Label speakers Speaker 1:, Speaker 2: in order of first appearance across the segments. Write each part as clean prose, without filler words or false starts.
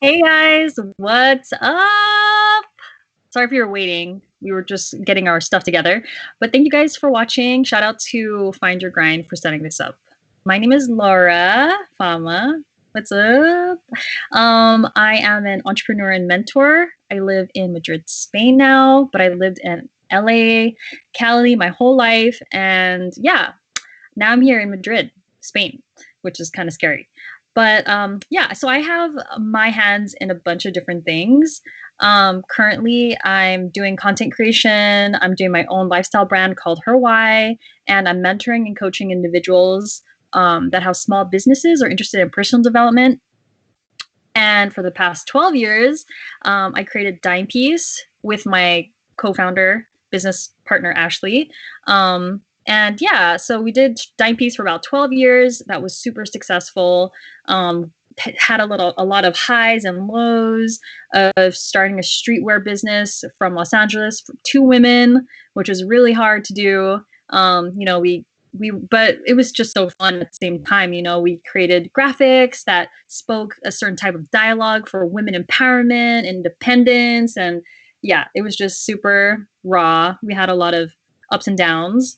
Speaker 1: Hey guys, what's up? Sorry if you were waiting. We were just getting our stuff together. But thank you guys for watching. Shout out to Find Your Grind for setting this up. My name is Laura Fama. What's up? I am an entrepreneur and mentor. I live in Madrid, Spain now, but I lived in LA, Cali my whole life. And yeah, now I'm here in Madrid, Spain, which is kind of scary. But yeah, so I have my hands in a bunch of different things. Currently, I'm doing content creation. I'm doing my own lifestyle brand called HERWHY, and I'm mentoring and coaching individuals that have small businesses or interested in personal development. And for the past 12 years, I created Dime Piece with my co-founder, business partner, Ashley. And yeah, so we did Dime Piece for about 12 years. That was super successful. Had a lot of highs and lows of starting a streetwear business from Los Angeles for two women, which was really hard to do. But it was just so fun at the same time. We created graphics that spoke a certain type of dialogue for women empowerment, independence, and yeah, it was just super raw. We had a lot of ups and downs.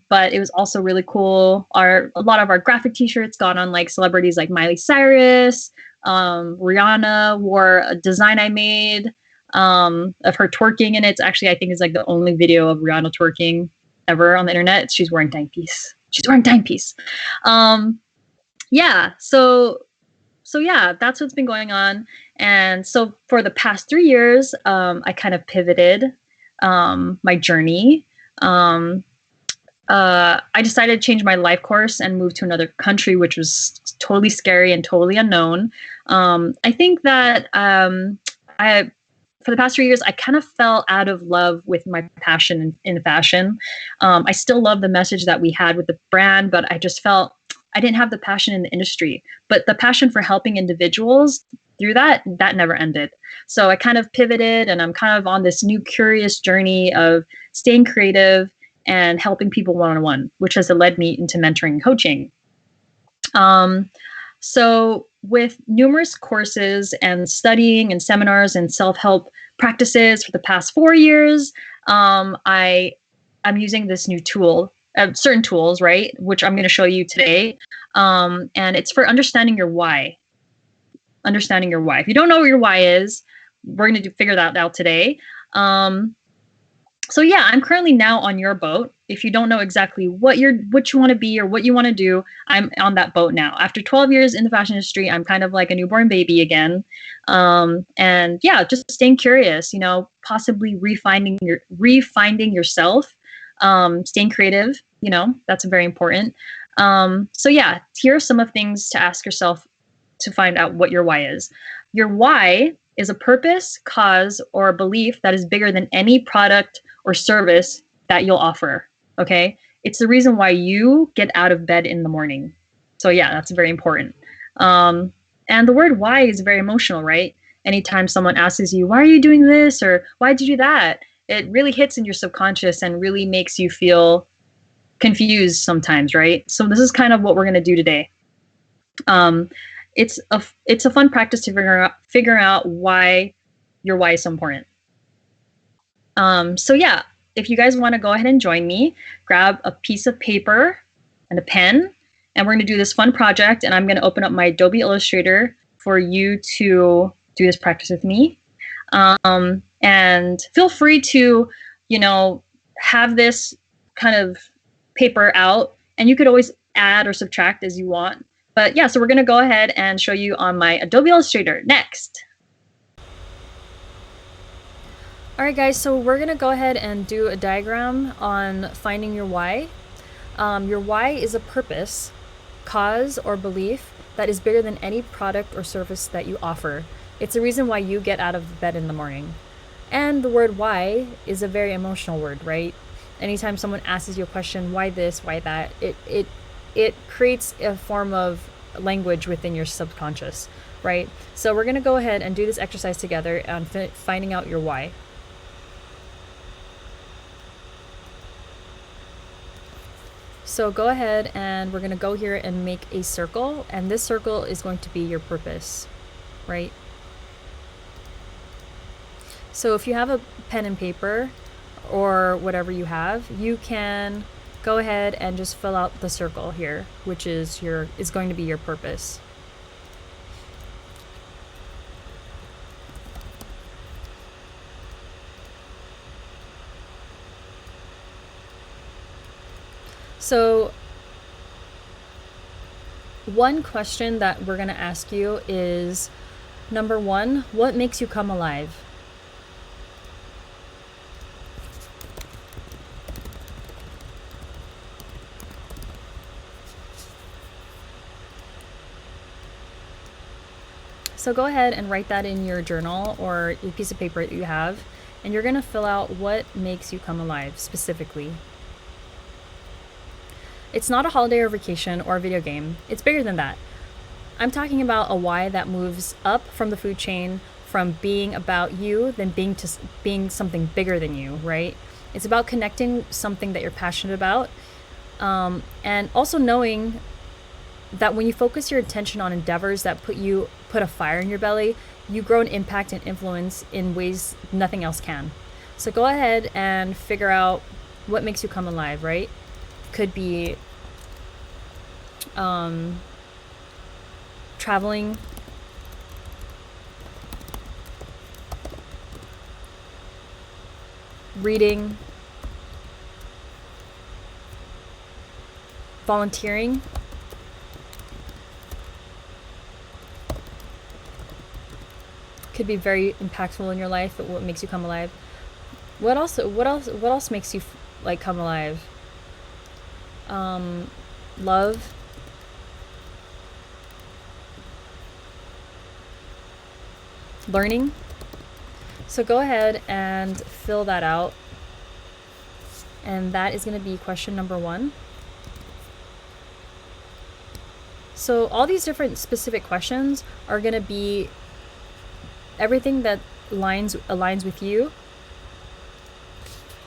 Speaker 1: But it was also really cool. A lot of our graphic t-shirts got on like celebrities like Miley Cyrus. Rihanna wore a design I made of her twerking in it. Actually, I think it's like the only video of Rihanna twerking ever on the internet. She's wearing Dime Piece. Yeah, so yeah, that's what's been going on. And so for the past 3 years, I kind of pivoted my journey. I decided to change my life course and move to another country, which was totally scary and totally unknown. I think that for the past 3 years, I kind of fell out of love with my passion in fashion. I still love the message that we had with the brand, but I just felt I didn't have the passion in the industry. But the passion for helping individuals through that never ended. So I kind of pivoted, and I'm kind of on this new curious journey of staying creative and helping people one-on-one, which has led me into mentoring and coaching. So with numerous courses and studying and seminars and self-help practices for the past 4 years, I'm using this new tool, certain tools, right, which I'm going to show you today. And it's for understanding your why. Understanding your why. If you don't know what your why is, we're going to figure that out today. So yeah, I'm currently now on your boat. If you don't know exactly what you want to be or what you want to do, I'm on that boat now. After 12 years in the fashion industry, I'm kind of like a newborn baby again. And yeah, just staying curious, possibly refinding yourself, staying creative, that's very important. So yeah, here are some of things to ask yourself to find out what your why is. Your why is a purpose, cause, or a belief that is bigger than any product or service that you'll offer, okay? It's the reason why you get out of bed in the morning. So yeah, that's very important. And the word why is very emotional, right? Anytime someone asks you, why are you doing this? Or why did you do that? It really hits in your subconscious and really makes you feel confused sometimes, right? So this is kind of what we're gonna do today. It's a fun practice to figure out why your why is so important. So yeah, if you guys want to go ahead and join me, grab a piece of paper and a pen, and we're going to do this fun project. And I'm going to open up my Adobe Illustrator for you to do this practice with me. And feel free to, have this kind of paper out, and you could always add or subtract as you want. But yeah, so we're going to go ahead and show you on my Adobe Illustrator next. All right, guys, so we're going to go ahead and do a diagram on finding your why. Your why is a purpose, cause, or belief that is bigger than any product or service that you offer. It's the reason why you get out of bed in the morning. And the word why is a very emotional word, right? Anytime someone asks you a question, why this, why that, it creates a form of language within your subconscious, right? So we're going to go ahead and do this exercise together on finding out your why. So go ahead, and we're going to go here and make a circle, and this circle is going to be your purpose, right? So if you have a pen and paper or whatever you have, you can go ahead and just fill out the circle here, which is going to be your purpose. So one question that we're going to ask you is, number one, what makes you come alive? So go ahead and write that in your journal or a piece of paper that you have, and you're going to fill out what makes you come alive specifically. It's not a holiday or vacation or a video game. It's bigger than that. I'm talking about a why that moves up from the food chain, from being about you, then being something bigger than you, right? It's about connecting something that you're passionate about, and also knowing that when you focus your attention on endeavors that put a fire in your belly, you grow an impact and influence in ways nothing else can. So go ahead and figure out what makes you come alive, right? Could be traveling, reading, volunteering, could be very impactful in your life, but what makes you come alive? What else makes you like come alive? Love, learning. So go ahead and fill that out, and that is going to be question number 1. So all these different specific questions are going to be everything that aligns with you,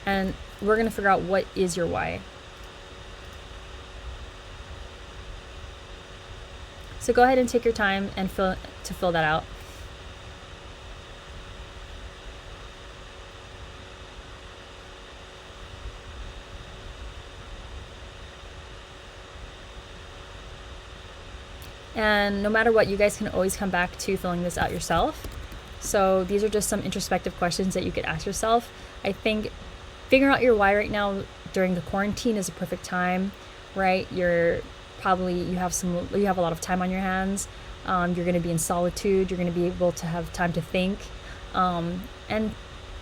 Speaker 1: and we're going to figure out what is your why. So go ahead and take your time and fill that out. And no matter what, you guys can always come back to filling this out yourself. So these are just some introspective questions that you could ask yourself. I think figuring out your why right now during the quarantine is a perfect time, right? You have a lot of time on your hands. You're going to be in solitude. You're going to be able to have time to think, and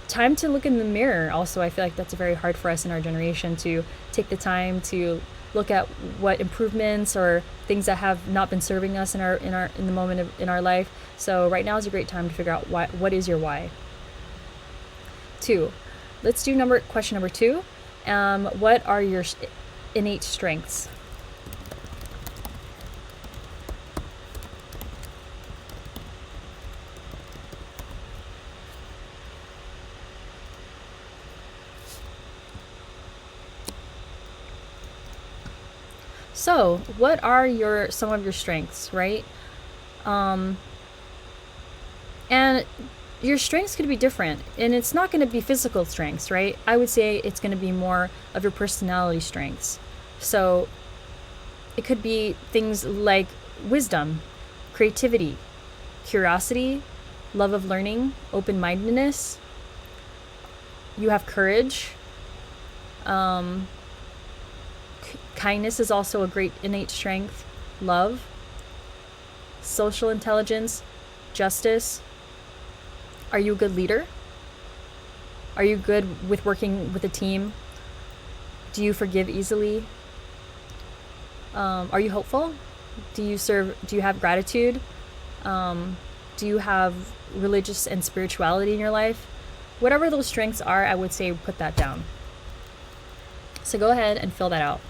Speaker 1: time to look in the mirror. Also, I feel like that's very hard for us in our generation to take the time to look at what improvements or things that have not been serving us in the moment in our life. So right now is a great time to figure out what is your why. 2, let's do question number 2. What are your innate strengths? So, what are some of your strengths, right? And your strengths could be different, and it's not going to be physical strengths, right? I would say it's going to be more of your personality strengths. So, it could be things like wisdom, creativity, curiosity, love of learning, open-mindedness. You have courage. Kindness is also a great innate strength. Love, social intelligence, justice. Are you a good leader? Are you good with working with a team? Do you forgive easily? Are you hopeful? Do you have gratitude? Do you have religious and spirituality in your life? Whatever those strengths are, I would say put that down. So go ahead and fill that out.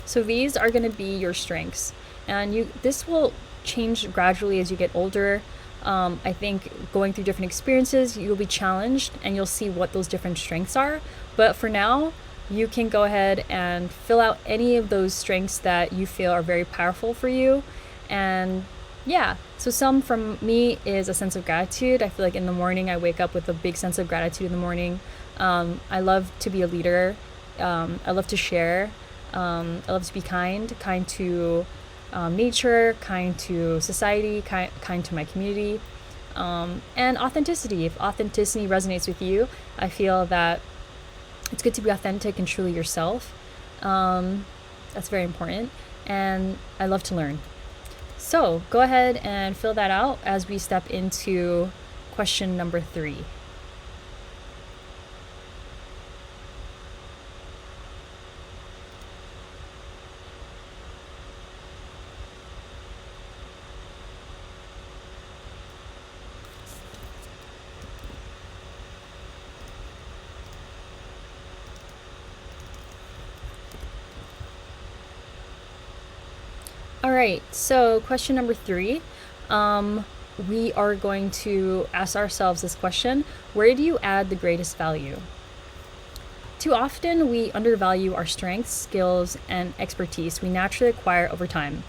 Speaker 1: So these are going to be your strengths, and this will change gradually as you get older. I think going through different experiences, you'll be challenged and you'll see what those different strengths are. But for now, you can go ahead and fill out any of those strengths that you feel are very powerful for you. And yeah, so some from me is a sense of gratitude. I feel like in the morning I wake up with a big sense of gratitude in the morning. I love to be a leader. I love to share. I love to be kind to nature, kind to society, kind to my community, and authenticity. If authenticity resonates with you, I feel that it's good to be authentic and truly yourself. That's very important. And I love to learn. So go ahead and fill that out as we step into question number 3. All right, so question number 3. We are going to ask ourselves this question: where do you add the greatest value? Too often, we undervalue our strengths, skills, and expertise we naturally acquire over time.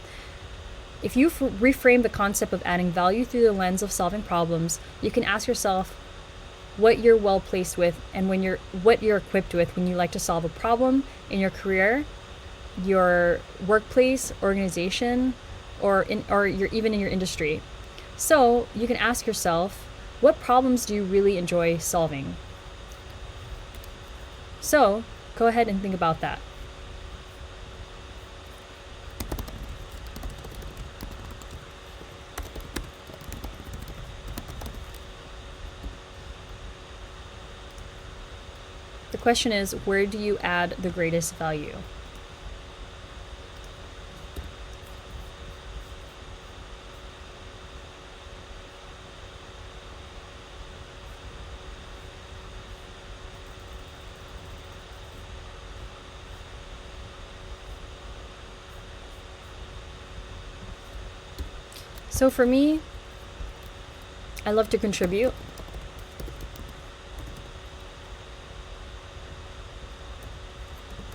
Speaker 1: If you reframe the concept of adding value through the lens of solving problems, you can ask yourself what you're well placed with and what you're equipped with when you like to solve a problem in your career, your workplace, organization, or even in your industry. So you can ask yourself, what problems do you really enjoy solving? So go ahead and think about that. The question is, where do you add the greatest value? So for me, I love to contribute.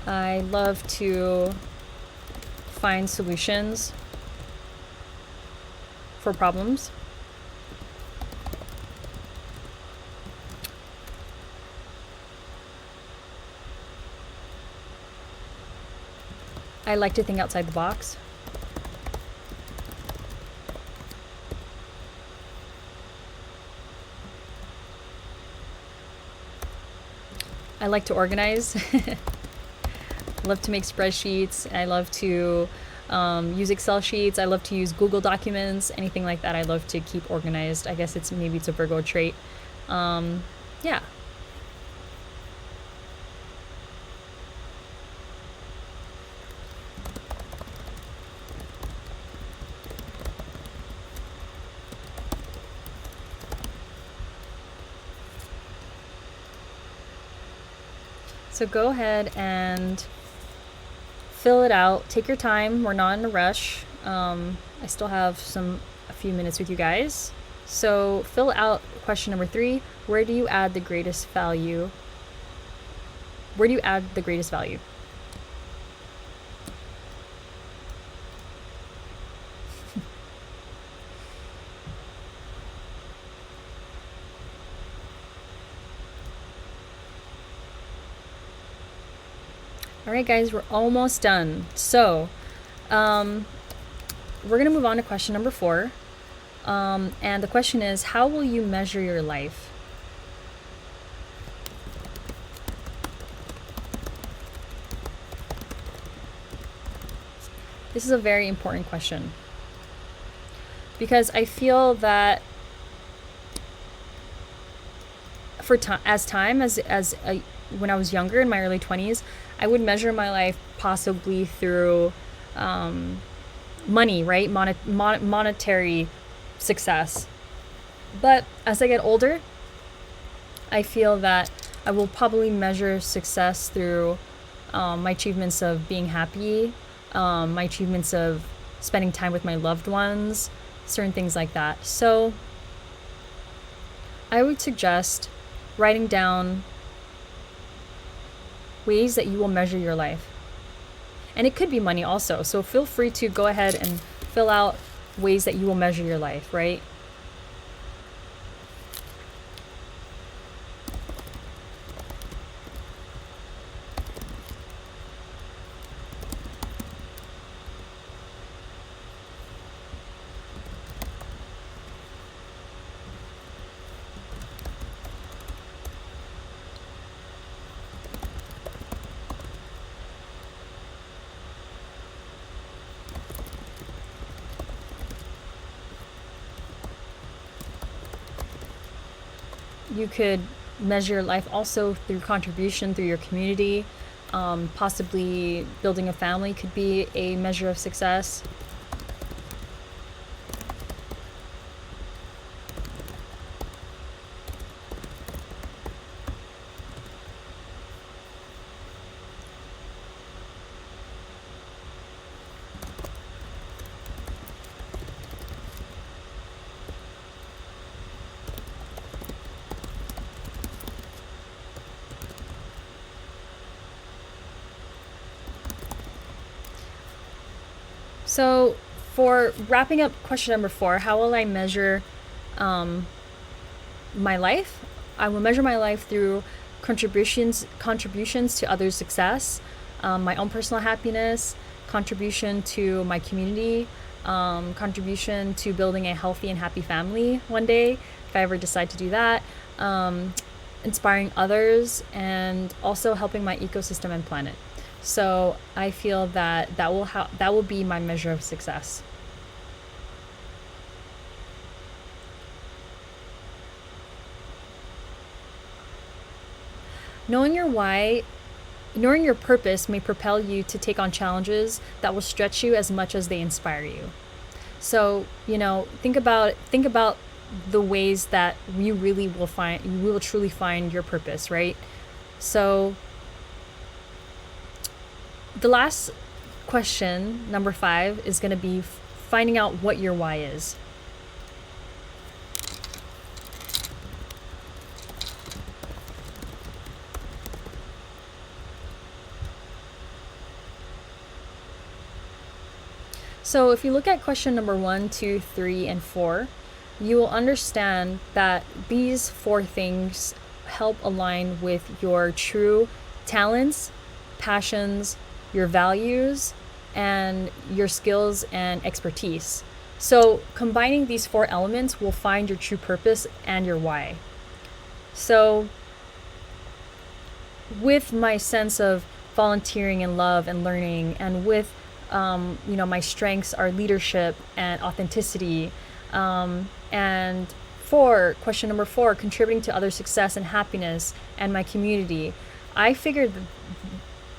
Speaker 1: I love to find solutions for problems. I like to think outside the box. I like to organize. I love to make spreadsheets. I love to use Excel sheets. I love to use Google documents, anything like that. I love to keep organized. I guess it's a Virgo trait. Yeah. So go ahead and fill it out. Take your time. We're not in a rush. I still have a few minutes with you guys. So fill out question number 3. Where do you add the greatest value? Where do you add the greatest value? All right, guys, we're almost done. So we're going to move on to question number 4. And the question is, how will you measure your life? This is a very important question, because I feel that when I was younger, in my early 20s, I would measure my life possibly through money, right? Monetary success. But as I get older, I feel that I will probably measure success through my achievements of being happy, my achievements of spending time with my loved ones, certain things like that. So I would suggest writing down ways that you will measure your life. And it could be money also. So feel free to go ahead and fill out ways that you will measure your life, right? You could measure your life also through contribution through your community. Possibly building a family could be a measure of success. So for wrapping up question number 4, how will I measure my life? I will measure my life through contributions to others' success, my own personal happiness, contribution to my community, contribution to building a healthy and happy family one day, if I ever decide to do that, inspiring others, and also helping my ecosystem and planet. So I feel that that will be my measure of success. Knowing your why, knowing your purpose may propel you to take on challenges that will stretch you as much as they inspire you. So, think about the ways that you will truly find your purpose, right? So the last question, number 5, is going to be finding out what your why is. So if you look at question number 1, 2, 3, and 4, you will understand that these 4 things help align with your true talents, passions, your values, and your skills and expertise. So combining these 4 elements will find your true purpose and your why. So with my sense of volunteering and love and learning, and with my strengths are leadership and authenticity, and for question number 4, contributing to other success and happiness and my community, I figured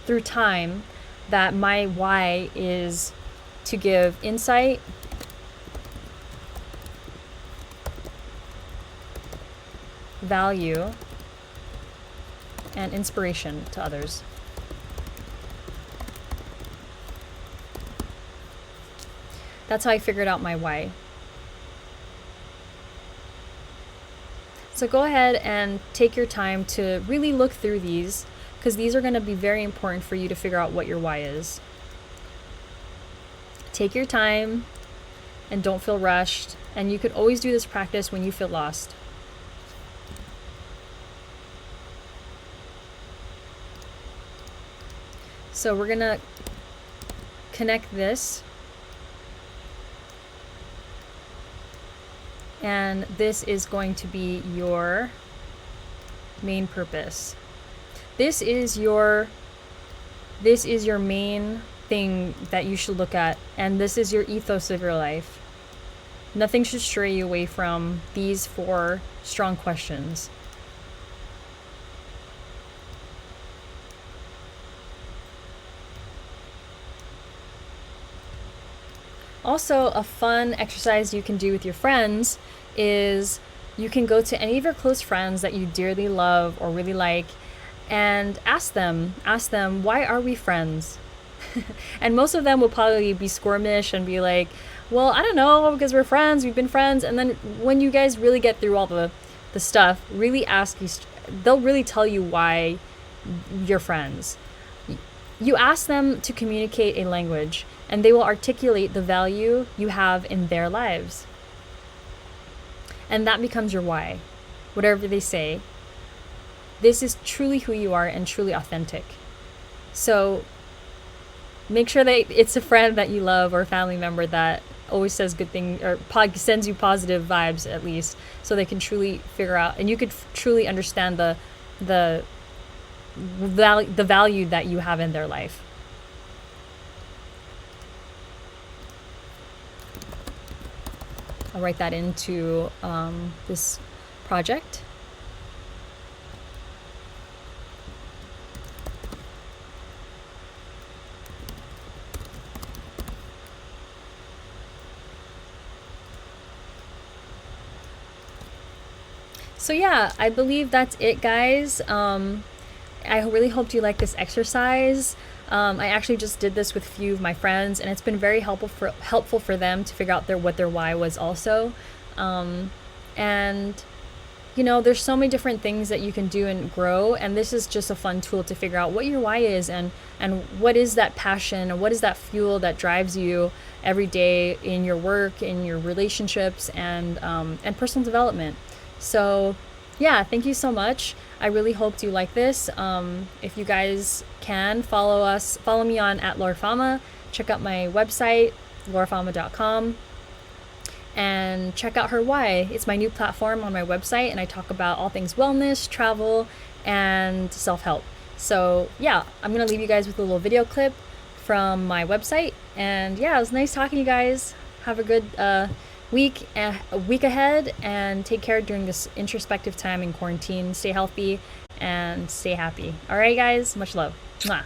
Speaker 1: through time that my why is to give insight, value, and inspiration to others. That's how I figured out my why. So go ahead and take your time to really look through these, because these are going to be very important for you to figure out what your why is. Take your time and don't feel rushed. And you could always do this practice when you feel lost. So we're going to connect this. And this is going to be your main purpose. This is your main thing that you should look at, and this is your ethos of your life. Nothing should stray you away from these 4 strong questions. Also, a fun exercise you can do with your friends is you can go to any of your close friends that you dearly love or really like and ask them, why are we friends?
Speaker 2: And most of them will probably be squirmish and be like, well, I don't know, because we're friends, we've been friends. And then when you guys really get through all the stuff, really ask you, they'll really tell you why you're friends. You ask them to communicate a language, and they will articulate the value you have in their lives. And that becomes your why. Whatever they say, this is truly who you are and truly authentic. So make sure that it's a friend that you love or a family member that always says good things or sends you positive vibes, at least, so they can truly figure out and you could truly understand the value that you have in their life. I'll write that into this project. So yeah, I believe that's it, guys. I really hoped you liked this exercise. I actually just did this with a few of my friends, and it's been very helpful for them to figure out what their why was also. And you know, there's so many different things that you can do and grow, and this is just a fun tool to figure out what your why is and what is that passion and what is that fuel that drives you every day in your work, in your relationships, and personal development. So yeah, thank you so much. I really hoped you like this. If you guys can follow me on @Laura Fama. Check out my website, laurafama.com, and check out HERWHY. It's my new platform on my website, and I talk about all things wellness, travel, and self-help. So yeah, I'm gonna leave you guys with a little video clip from my website. And yeah, it was nice talking to you guys. Have a good week ahead, and take care during this introspective time in quarantine. Stay healthy and stay happy. All right, guys, much love. Mwah.